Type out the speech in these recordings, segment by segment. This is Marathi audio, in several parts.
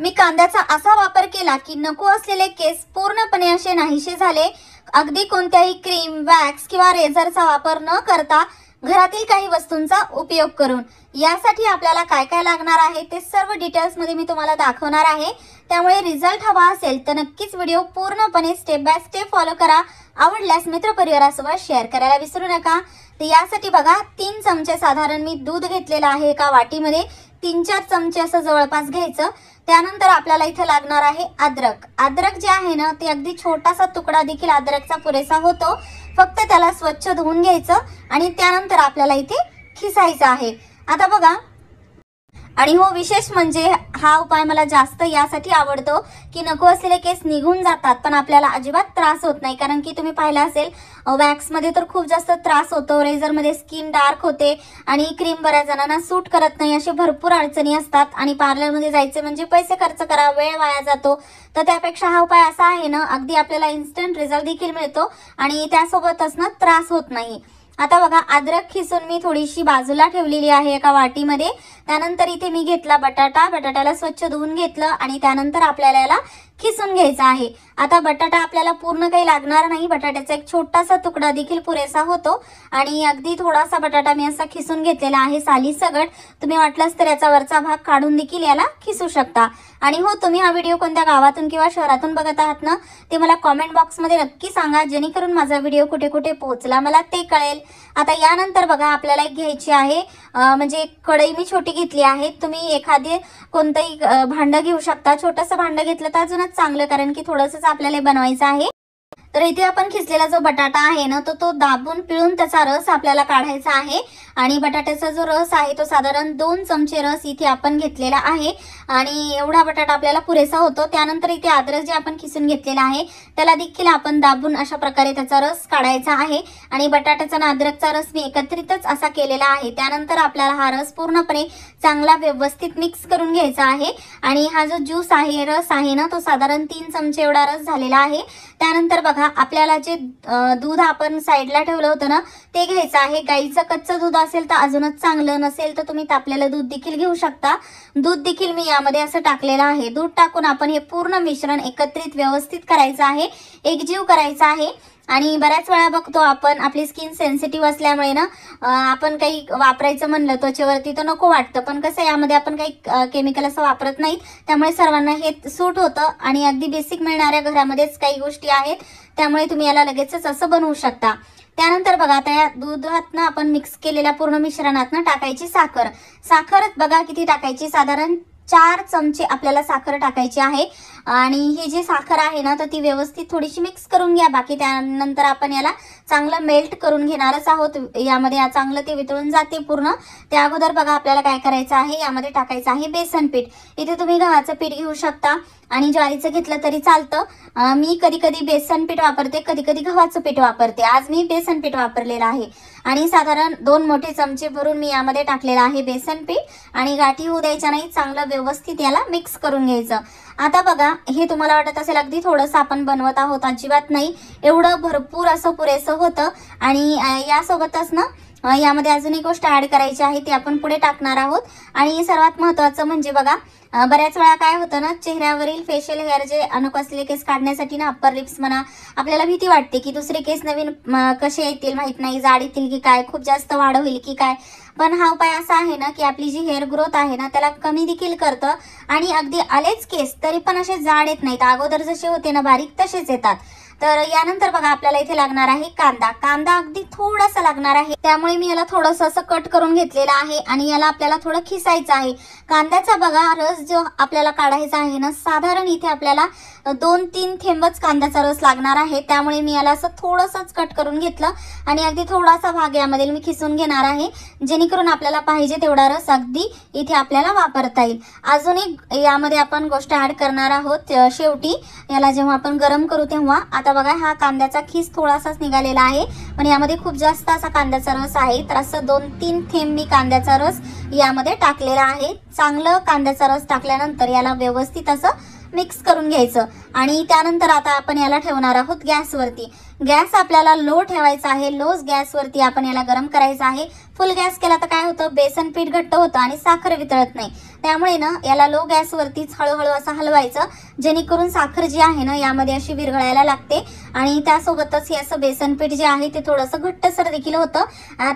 मी कांद्याचा असा वापर केला की नको असलेले केस पूर्णपणे असे नाहीसे झाले। अगदी कोणत्याही क्रीम, वॅक्स किंवा रेझरचा वापर न करता घरातील काही वस्तूंचा उपयोग करून। यासाठी आपल्याला काय काय लागणार आहे ते सर्व डिटेल्स मध्ये मी तुम्हाला दाखवणार आहे। त्यामुळे रिझल्ट हवा असेल तर नक्कीच व्हिडिओ पूर्णपणे स्टेप बाय स्टेप फॉलो करा। आवडल्यास मित्रपरिवारासोबत शेअर करायला विसरू नका। तर यासाठी बघा 3 चमचे साधारण मी दूध घेतलेला आहे। एका वाटीमध्ये 3-4 चमचे असं जवळपास घ्यायचं। त्यानंतर आपल्याला इथे लागणार आहे अद्रक। अद्रक जे आहे ना ते अगदी छोटासा तुकडा देखील अद्रकचा पुरेसा होतो। फक्त त्याला स्वच्छ धुवून घ्यायचं आणि त्यानंतर आपल्याला इथे खिसायचं आहे। आता बघा, आणि हो विशेष म्हणजे हा उपाय मला जास्त यासाठी आवडतो की नको असलेले केस निघून जातात पण आपल्याला अजिबात त्रास होत नाही। कारण की तुम्ही पाहिलं असेल वॅक्स मध्ये तर खूप जास्त त्रास होतो, रेझर मध्ये स्किन डार्क होते आणि क्रीम बऱ्याच जणांना सूट करत नाही, असे भरपूर अडचणी असतात। आणि पार्लर मध्ये जायचे म्हणजे पैसे खर्च करा, वेळ वाया जातो। तर त्यापेक्षा हा उपाय असा आहे ना, अगदी आपल्याला इन्स्टंट रिझल्ट देखील मिळतो आणि त्यासोबतच ना त्रास होत नाही। आता बघा, अद्रक खिसून मी थोडीशी बाजूला ठेवलेली आहे एका वाटीमध्ये। त्यानंतर इथे मी घेतला बटाटा। बटाट्याला स्वच्छ धुवून घेतलं आणि त्यानंतर आपल्याला याला खिसून घ्यायचा आहे। आता बटाटा आपल्याला पूर्ण काही लागणार नाही, बटाट्याचा एक छोटासा तुकडा देखील पुरेसा होतो आणि अगदी थोडासा बटाटा मी असा खिसून घेतलेला आहे साली सगट। तुम्ही वाटलंच तर याचा वरचा भाग काढून देखील याला खिसू शकता। आणि हो, तुम्ही हा व्हिडिओ कोणत्या गावातून किंवा शहरातून बघत आहात ना ते मला कमेंट बॉक्स मध्ये नक्की सांगा, जेणेकरून माझा व्हिडिओ कुठे कुठे पोहोचला मला ते कळेल। आता यानंतर बघा, आपल्याला एक घ्यायची आहे म्हणजे कढई मी छोटी घेतली आहे। तुम्ही एखादे कोणतंही भांडं घेऊ शकता। छोटंसं भांडं घेतलं तर अजूनच चांगलं, कारण की थोडंसंच आपल्याला बनवायचं आहे। तर इथे आपण खिसलेला जो बटाटा आहे ना तो दाबून पिळून त्याचा रस आपल्याला काढायचा आहे। आणि बटाट्याचा जो रस आहे तो साधारण 2 चमचे रस इथे आपण घेतलेला आहे आणि एवढा बटाटा आपल्याला पुरेसा होतो। त्यानंतर इथे अद्रक जे आपण खिसून घेतलेला आहे त्याला देखील आपण दाबून अशा प्रकारे त्याचा रस काढायचा आहे। आणि बटाट्याचा आणि अद्रकचा रस मी एकत्रितच असा केलेला आहे। त्यानंतर आपल्याला हा रस पूर्णपणे चांगला व्यवस्थित मिक्स करून घ्यायचा आहे। आणि हा जो ज्यूस आहे, रस आहे ना, तो साधारण 3 चमचे एवढा रस झालेला आहे। त्यानंतर बघा, आपल्याला जे दूध आपण साईडला ठेवलं होतं ना ते घ्यायचं आहे। गाईचं कच्चं दूध असेल तर अजूनच चांगलं, नसेल तर तुम्ही तापलेलं दूध देखील घेऊ शकता। दूध देखील मी यामध्ये असं टाकलेलं आहे। दूध टाकून आपण हे पूर्ण मिश्रण एकत्रित व्यवस्थित करायचं आहे, एकजीव करायचं आहे। आणि बऱ्याच वेळा बघतो आपण, आपली स्किन सेन्सिटिव्ह असल्यामुळे ना आपण काही वापरायचं म्हणलं त्वचेवरती तर नको वाटतं, पण कसं यामध्ये आपण काही केमिकल असं वापरत नाहीत, त्यामुळे सर्वांना हे सूट होतं आणि अगदी बेसिक मिळणाऱ्या घरामध्येच काही गोष्टी आहेत, त्यामुळे तुम्ही याला लगेचच असं बनवू शकता। त्यानंतर बघा, आता या दुधातनं आपण मिक्स केलेल्या पूर्ण मिश्रणातनं टाकायची साखर। साखर बघा किती टाकायची, साधारण 4 चमचे आपल्याला साखर टाकायची आहे। आणि ही जी साखर आहे ना तर ती व्यवस्थित थोडीशी मिक्स करून घ्या। बाकी त्यानंतर आपण याला चांगलं मेल्ट करून घेणारच आहोत, यामध्ये चांगलं ते वितळून जाते पूर्ण। त्या अगोदर बघा आपल्याला काय करायचं आहे, यामध्ये टाकायचं आहे बेसन पीठ। इथे तुम्ही गव्हाचं पीठ घेऊ शकता आणि ज्वारीचं घेतलं तरी चालतं। मी कधी कधी बेसन पीठ वापरते, कधी कधी गव्हाचं पीठ वापरते। आज मी बेसन पीठ वापरलेलं आहे आणि साधारण 2 मोठे चमचे भरून मी यामध्ये टाकलेलं आहे बेसन पीठ। आणि गाठी होऊ द्यायच्या नाही, चांगलं व्यवस्थित याला मिक्स करून घ्यायचं। आता बघा, हे तुम्हाला वाटत असेल अगदी थोडंसं आपण बनवत आहोत, अजिबात नाही, एवढं भरपूर असं पुरेसं होतं। आणि यासोबतच ना यामध्ये अजून एक गोष्ट ऍड करायची आहे, ती आपण पुढे टाकणार आहोत। आणि सर्वात महत्त्वाचं म्हणजे बघा, बऱ्याच वेळा काय होतं ना, चेहऱ्यावरील फेशियल हेअर जे अनको असलेले केस काढण्यासाठी ना अप्पर लिप्स म्हणा, आपल्याला भीती वाटते की दुसरे केस नवीन कसे येतील माहित नाही, जाड येतील की काय, खूप जास्त वाढ होईल की काय। पण हा उपाय असा आहे ना की आपली जी हेअर ग्रोथ आहे ना त्याला कमी देखील करतं आणि अगदी आलेच केस तरी पण असे जाड येत नाहीत, अगोदर जसे होते ना बारीक तसेच येतात। तर यानंतर बघा, आपल्याला इथे लागणार आहे कांदा। कांदा अगदी थोडासा लागणार आहे, त्यामुळे मी याला थोडंसं असं कट करून घेतलेलं आहे आणि याला आपल्याला थोडं खिसायचं आहे। कांद्याचा बघा रस जो आपल्याला काढायचा आहे ना, साधारण इथे आपल्याला 2-3 थेंबच कांद्याचा रस लागणार आहे, त्यामुळे मी याला असं थोडंसंच कट करून घेतलं आणि अगदी थोडासा भाग यामध्ये मी खिसून घेणार आहे, जेणेकरून आपल्याला पाहिजे तेवढा रस अगदी इथे आपल्याला वापरता येईल। अजून एक यामध्ये आपण गोष्ट ऍड करणार आहोत शेवटी, याला जेव्हा आपण गरम करू तेव्हा। आता बघा, हा कांद्याचा खिस थोडासाच निघालेला आहे, पण यामध्ये खूप जास्त असा कांद्याचा रस आहे। तर असं 2-3 थेंब मी कांद्याचा रस यामध्ये टाकलेला आहे। चांगलं कांद्याचा रस टाकल्यानंतर याला व्यवस्थित असं मिक्स करून घ्यायचं। आणि त्यानंतर आता आपण याला ठेवणार आहोत गॅसवरती। गॅस आपल्याला लो ठेवायचा आहे, लो गॅसवरती आपण याला गरम करायचं आहे। फुल गॅस केला तर काय होतं, बेसन पीठ घट्ट होतं आणि साखर वितळत नाही। त्यामुळे ना याला लो गॅसवरतीच हळूहळू असं हलवायचं, जेणेकरून साखर जी आहे ना यामध्ये अशी विरघळायला लागते आणि त्यासोबतच हे असं बेसन पीठ जे आहे ते थोडंसं घट्टसर देखील होतं.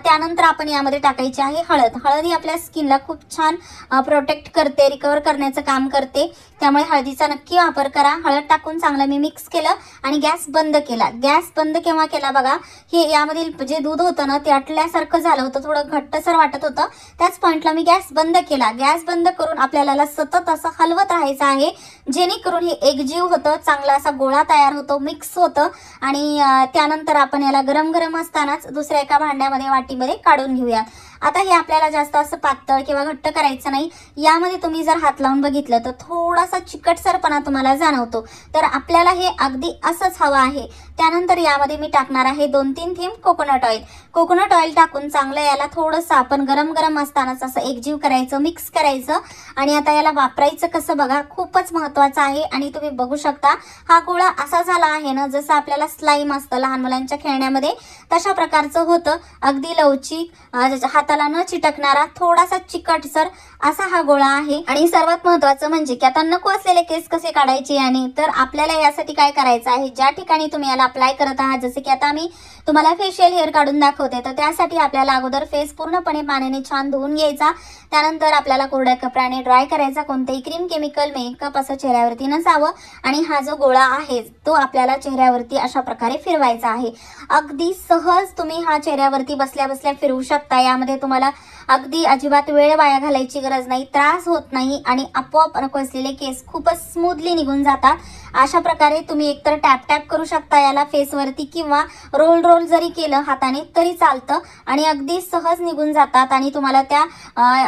त्यानंतर आपण यामध्ये टाकायची आहे हळद. हळद ही आपल्या स्किनला खूप छान प्रोटेक्ट करते, रिकवर करण्याचं काम करते. त्यामुळे हळदीचा नक्की वापर करा. हळद टाकून चांगलं मी मिक्स केलं आणि गॅस बंद केला. गॅस बंद केव्हा केला बघा, हे यामधील जे दूध होतं ना ते आटल्यासारखं झालं होतं, थोडं घट्टसर वाटत होतं. त्याच पॉईंटला मी गॅस बंद केला. गॅस बंद करून आपल्याला सतत असं हलवत राहायचं आहे, जेणेकरून हे एकजीव होतं, चांगला असा गोळा तयार होतो, मिक्स होतं. आणि त्यानंतर आपण याला गरम गरम असतानाच दुसऱ्या एका भांड्यामध्ये वाटीमध्ये काढून घेऊया. आता हे आपल्याला जास्त असं पातळ किंवा घट्ट करायचं नाही. यामध्ये तुम्ही जर हात लावून बघितलं तर थोडासा चिकटसरपणा तुम्हाला जाणवतो, तर आपल्याला हे अगदी असंच हवं आहे. त्यानंतर यामध्ये मी टाकणार आहे 2-3 थेंब कोकोनट ऑइल. कोकोनट ऑइल टाकून चांगलं याला थोडंसं आपण गरम गरम असतानाच असं एकजीव करायचं, मिक्स करायचं. आणि आता याला वापरायचं कसं बघा, खूपच महत्त्वाचं आहे. आणि तुम्ही बघू शकता हा गोळा असा झाला आहे ना, जसं आपल्याला स्लाईम असतं लहान मुलांच्या खेळण्यामध्ये, तशा प्रकारचं होतं. अगदी लवचिक, हाताला न चिटकणारा, थोडासा चिकटसर असा हा गोळा आहे. आणि सर्वात महत्त्वाचं म्हणजे की आता नको असलेले केस कसे काढायचे याने, तर आपल्याला यासाठी काय करायचं आहे, ज्या ठिकाणी तुम्ही याला अप्लाय करत आहात, जसे की आता मी तुम्हाला फेशियल हेअर काढून दाखवते, तर त्यासाठी आपल्याला अगोदर फेस पूर्णपणे पाण्याने छान धुवून घ्यायचा. त्यानंतर आपल्याला कोरड्या कपड्याने ड्राय करायचा. कोणतेही क्रीम, केमिकल, मेकअप असं चेहऱ्यावरती नसावं. आणि हा जो गोळा आहे तो आपल्याला चेहऱ्यावरती अशा प्रकारे फिरवायचा आहे. अगदी सहज तुम्ही हा चेहऱ्यावरती बसल्या बसल्या फिरवू शकता. यामध्ये तुम्हाला अगदी अजिबात वेळ वाया घालायची गरज नाही, त्रास होत नाही आणि आपोआप नको असलेले केस खूपच स्मूथली निघून जातात. अशा प्रकारे तुम्ही एकतर टॅप टॅप करू शकता याला फेसवरती, किंवा रोल रोल जरी केलं हाताने तरी चालतं आणि अगदी सहज निघून जातात. आणि तुम्हाला त्या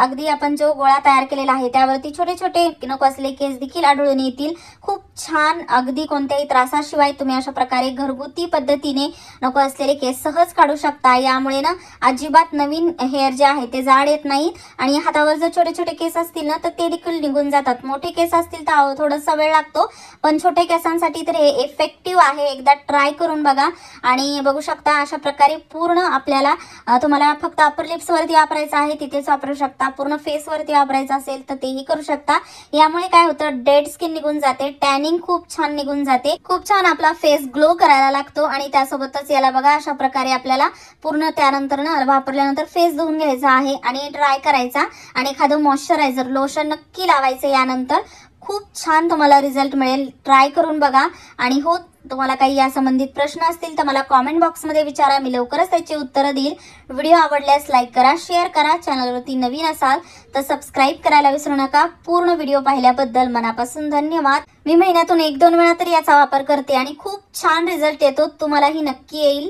अगदी आपण जो गोळा तयार केलेला आहे त्यावरती छोटे छोटे नको असलेले केस देखील आढळून येतील. खूप छान, अगदी कोणत्याही त्रासाशिवाय तुम्ही अशा प्रकारे घरगुती पद्धतीने नको असलेले केस सहज काढू शकता. यामुळे ना अजिबात नवीन हेअर जे आहे ते जाड येत नाही. आणि हातावर जर छोटे छोटे केस असतील ना तर ते देखील निघून जातात. मोठे केस असतील तर थोडासा वेळ लागतो, पण छोटे केसांसाठी तर हे इफेक्टिव्ह आहे. एकदा ट्राय करून बघा. आणि बघू शकता अशा प्रकारे पूर्ण आपल्याला तुम्हाला फक्त अपर लिप्स वरती वापरायचं आहे तिथेच वापरू शकता. पूर्ण फेस वरती वापरायचं असेल तर तेही करू शकता. यामुळे काय होतं, डेड स्किन निघून जाते, टॅनिंग खूप छान निघून जाते, खूप छान आपला फेस ग्लो करायला लागतो. आणि त्यासोबतच याला बघा अशा प्रकारे आपल्याला पूर्ण त्यानंतर ना वापरल्यानंतर फेस धुवून घ्यायचा आहे आणि ड्राय करायचा. आणि एखादं मॉइश्चरायझर लोशन नक्की लावायचं. यानंतर खूप छान तुम्हाला रिझल्ट मिळेल. ट्राय करून बघा. आणि हो, तुम्हाला काही या संबंधित प्रश्न असतील तर मला कॉमेंट बॉक्समध्ये विचारा, मी लवकरच त्याची उत्तरं देईल. व्हिडिओ आवडल्यास लाईक करा, शेअर करा. चॅनलवरती नवीन असाल तर सबस्क्राईब करायला विसरू नका. पूर्ण व्हिडिओ पाहिल्याबद्दल मनापासून धन्यवाद. मी महिन्यातून 1-2 वेळा तरी याचा वापर करते आणि खूप छान रिझल्ट येतो, तुम्हालाही नक्की येईल.